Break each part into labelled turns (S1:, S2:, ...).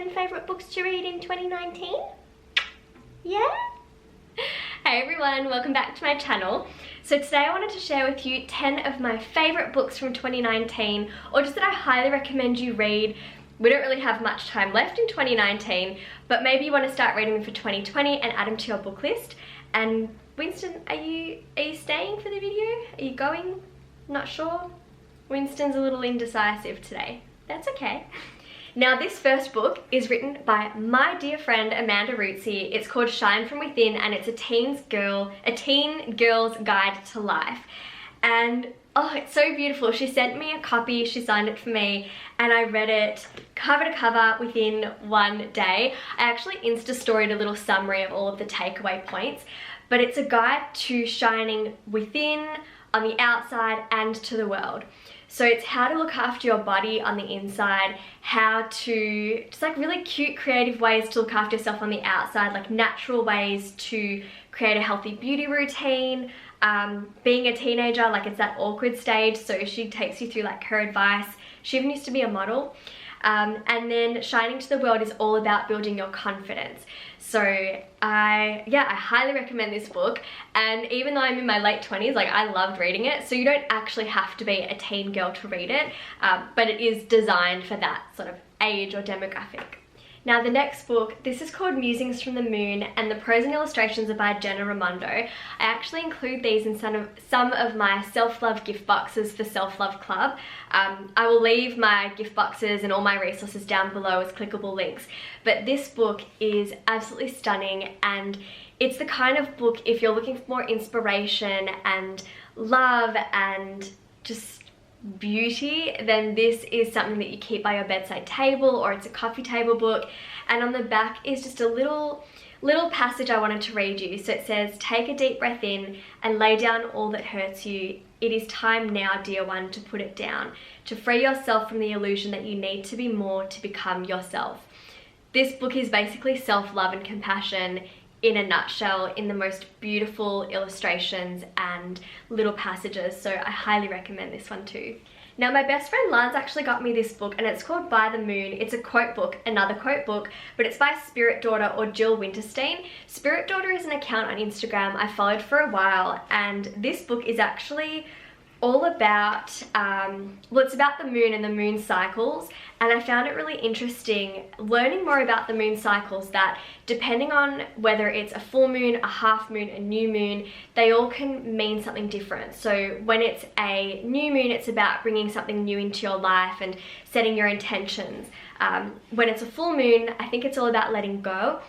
S1: 10 favourite books to read in 2019? Yeah? Hey everyone, welcome back to my channel. So today I wanted to share with you 10 of my favourite books from 2019, or just that I highly recommend you read. We don't really have much time left in 2019, but maybe you want to start reading them for 2020 and add them to your book list. And Winston, are you staying for the video? Are you going? Not sure? Winston's a little indecisive today. That's okay. Now this first book is written by my dear friend Amanda Ruzzi. It's called Shine From Within, and it's a teen girl's guide to life. And oh, it's so beautiful. She sent me a copy, she signed it for me, and I read it cover to cover within one day. I actually Insta-storied a little summary of all of the takeaway points, but it's a guide to shining within, on the outside, and to the world. So it's how to look after your body on the inside, how to, just like really cute creative ways to look after yourself on the outside, like natural ways to create a healthy beauty routine. Being a teenager, like it's that awkward stage, so she takes you through like her advice. She even used to be a model. And then Shining to the World is all about building your confidence. So I highly recommend this book, and even though I'm in my late 20s, like I loved reading it. So you don't actually have to be a teen girl to read it, but it is designed for that sort of age or demographic. Now the next book, this is called Musings from the Moon, and the prose and illustrations are by Jenna Raimondo. I actually include these in some of my self-love gift boxes for Self Love Club. I will leave my gift boxes and all my resources down below as clickable links. But this book is absolutely stunning, and it's the kind of book, if you're looking for more inspiration and love and just beauty, then this is something that you keep by your bedside table, or it's a coffee table book. And on the back is just a little passage I wanted to read you. So it says, "Take a deep breath in and lay down all that hurts you. It is time now, dear one, to put it down, to free yourself from the illusion that you need to be more to become yourself." This book is basically self-love and compassion in a nutshell, in the most beautiful illustrations and little passages, so I highly recommend this one too. Now my best friend Lance actually got me this book, and it's called By the Moon. It's a quote book, another quote book, but it's by Spirit Daughter, or Jill Winterstein. Spirit Daughter is an account on Instagram I followed for a while, and this book is actually all about, well, it's about the moon and the moon cycles, and I found it really interesting learning more about the moon cycles, that depending on whether it's a full moon, a half moon, a new moon, they all can mean something different. So when it's a new moon, it's about bringing something new into your life and setting your intentions. When it's a full moon, I think it's all about letting go.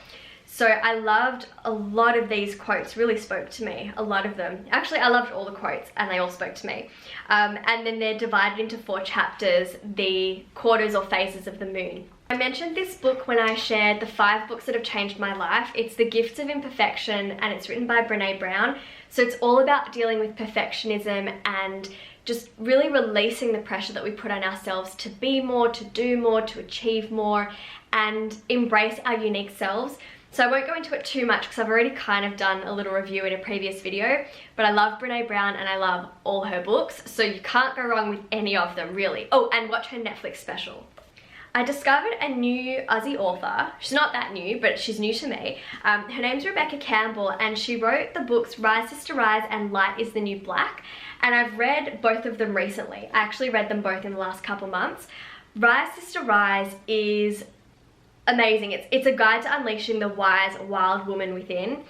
S1: So I loved a lot of these quotes, really spoke to me, a lot of them. Actually, I loved all the quotes and they all spoke to me. And then they're divided into 4 chapters, the quarters or phases of the moon. I mentioned this book when I shared the 5 books that have changed my life. It's The Gifts of Imperfection, and it's written by Brené Brown. So it's all about dealing with perfectionism and just really releasing the pressure that we put on ourselves to be more, to do more, to achieve more, and embrace our unique selves. So I won't go into it too much because I've already kind of done a little review in a previous video, but I love Brené Brown and I love all her books, so you can't go wrong with any of them, really. Oh, and watch her Netflix special. I discovered a new Aussie author. She's not that new, but she's new to me. Her name's Rebecca Campbell, and she wrote the books Rise Sister Rise and Light is the New Black, and I've read both of them recently. I actually read them both in the last couple months. Rise Sister Rise is amazing. It's a guide to unleashing the wise, wild woman within.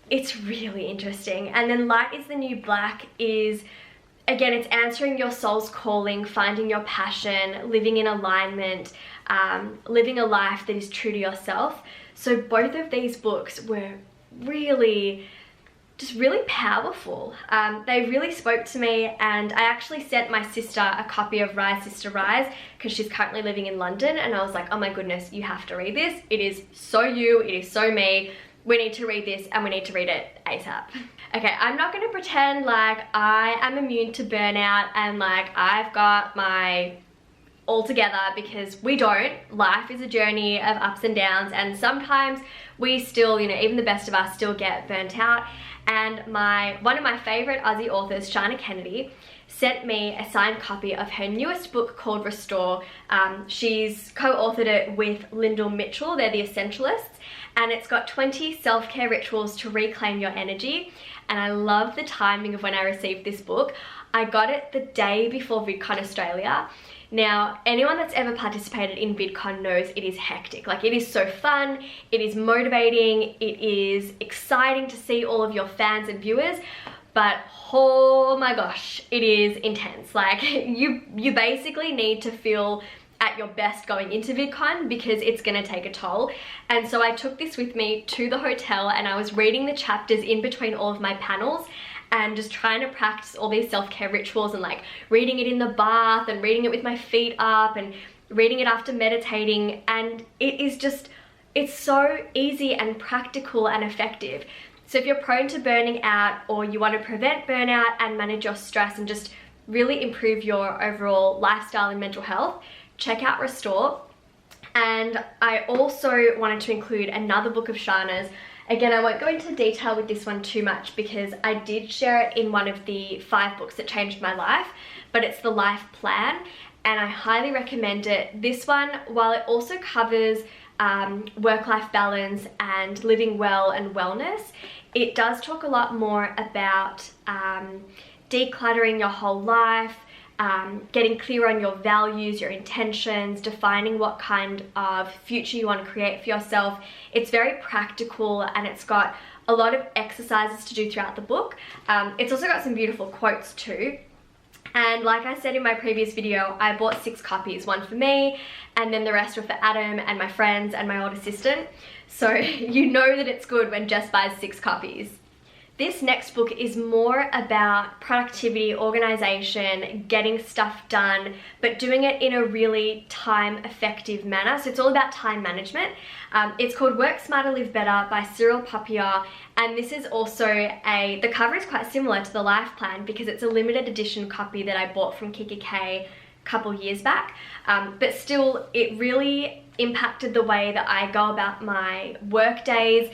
S1: It's really interesting. And then Light is the New Black is, again, it's answering your soul's calling, finding your passion, living in alignment, living a life that is true to yourself. So both of these books were really powerful. They really spoke to me, and I actually sent my sister a copy of Rise Sister Rise because she's currently living in London, and I was like, oh my goodness, you have to read this. It is so you, it is so me. We need to read this, and we need to read it ASAP. Okay, I'm not going to pretend like I am immune to burnout and like I've got my all together, because we don't. Life is a journey of ups and downs, and sometimes we still, you know, even the best of us still get burnt out. And one of my favorite Aussie authors, Shana Kennedy, sent me a signed copy of her newest book called Restore. She's co-authored it with Lyndall Mitchell. They're the Essentialists, and it's got 20 self-care rituals to reclaim your energy. And I love the timing of when I received this book. I got it the day before VidCon Australia. Now, anyone that's ever participated in VidCon knows it is hectic. Like, it is so fun, it is motivating, it is exciting to see all of your fans and viewers, but oh my gosh, it is intense. Like, you basically need to feel at your best going into VidCon because it's gonna take a toll. And so I took this with me to the hotel and I was reading the chapters in between all of my panels and just trying to practice all these self-care rituals, and like reading it in the bath and reading it with my feet up and reading it after meditating. And it is just, it's so easy and practical and effective. So if you're prone to burning out, or you want to prevent burnout and manage your stress and just really improve your overall lifestyle and mental health, check out Restore. And I also wanted to include another book of Shana's. Again, I won't go into detail with this one too much because I did share it in one of the 5 books that changed my life, but it's The Life Plan, and I highly recommend it. This one, while it also covers work-life balance and living well and wellness, it does talk a lot more about decluttering your whole life, getting clear on your values, your intentions, defining what kind of future you want to create for yourself. It's very practical and it's got a lot of exercises to do throughout the book. It's also got some beautiful quotes too. And like I said in my previous video, I bought 6 copies, one for me, and then the rest were for Adam and my friends and my old assistant. So you know that it's good when Jess buys 6 copies. This next book is more about productivity, organization, getting stuff done, but doing it in a really time-effective manner. So it's all about time management. It's called Work Smarter, Live Better by Cyril Papier. And this is also the cover is quite similar to The Life Plan because it's a limited edition copy that I bought from Kikki K a couple years back. But still, it really impacted the way that I go about my work days.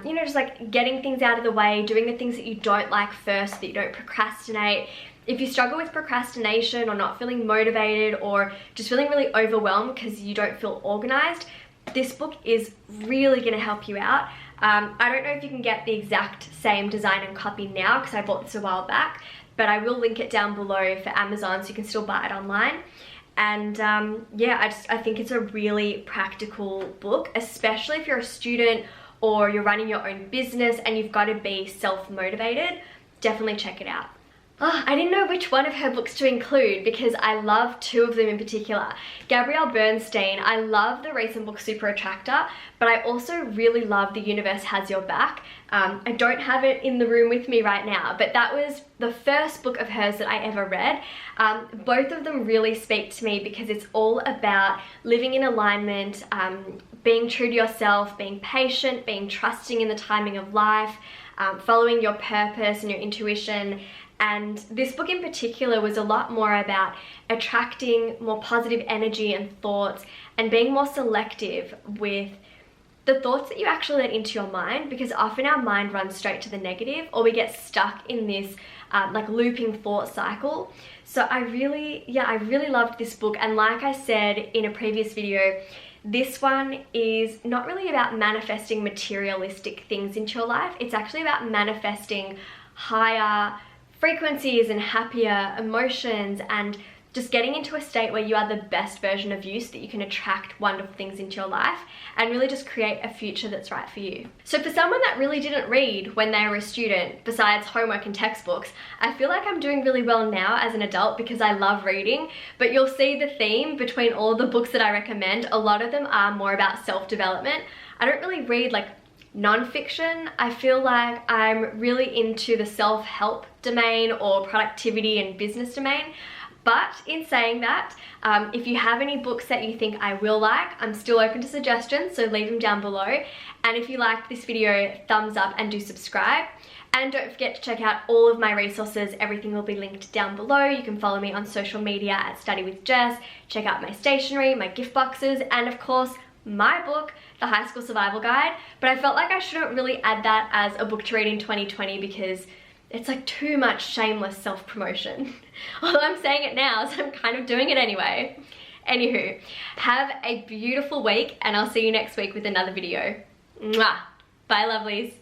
S1: You know, just like getting things out of the way, doing the things that you don't like first so that you don't procrastinate. If you struggle with procrastination or not feeling motivated or just feeling really overwhelmed because you don't feel organized, this book is really going to help you out. I don't know if you can get the exact same design and copy now because I bought this a while back, but I will link it down below for Amazon so you can still buy it online. And yeah, I think it's a really practical book, especially if you're a student or you're running your own business and you've got to be self-motivated. Definitely check it out. Oh, I didn't know which one of her books to include because I love 2 of them in particular. Gabrielle Bernstein, I love the recent book Super Attractor, but I also really love The Universe Has Your Back. I don't have it in the room with me right now, but that was the first book of hers that I ever read. Both of them really speak to me because it's all about living in alignment, being true to yourself, being patient, being trusting in the timing of life, following your purpose and your intuition. And this book in particular was a lot more about attracting more positive energy and thoughts and being more selective with the thoughts that you actually let into your mind, because often our mind runs straight to the negative or we get stuck in this like looping thought cycle. So I really loved this book. And like I said in a previous video, this one is not really about manifesting materialistic things into your life. It's actually about manifesting higher frequencies and happier emotions and just getting into a state where you are the best version of you so that you can attract wonderful things into your life and really just create a future that's right for you. So for someone that really didn't read when they were a student, besides homework and textbooks, I feel like I'm doing really well now as an adult because I love reading, but you'll see the theme between all of the books that I recommend. A lot of them are more about self-development. I don't really read like non-fiction. I feel like I'm really into the self-help domain or productivity and business domain. But in saying that, if you have any books that you think I will like, I'm still open to suggestions, so leave them down below. And if you liked this video, thumbs up and do subscribe. And don't forget to check out all of my resources. Everything will be linked down below. You can follow me on social media at Study with Jess, check out my stationery, my gift boxes, and of course, my book, The High School Survival Guide. But I felt like I shouldn't really add that as a book to read in 2020 because It's like too much shameless self-promotion. Although I'm saying it now, so I'm kind of doing it anyway. Anywho, have a beautiful week and I'll see you next week with another video. Mwah! Bye, lovelies.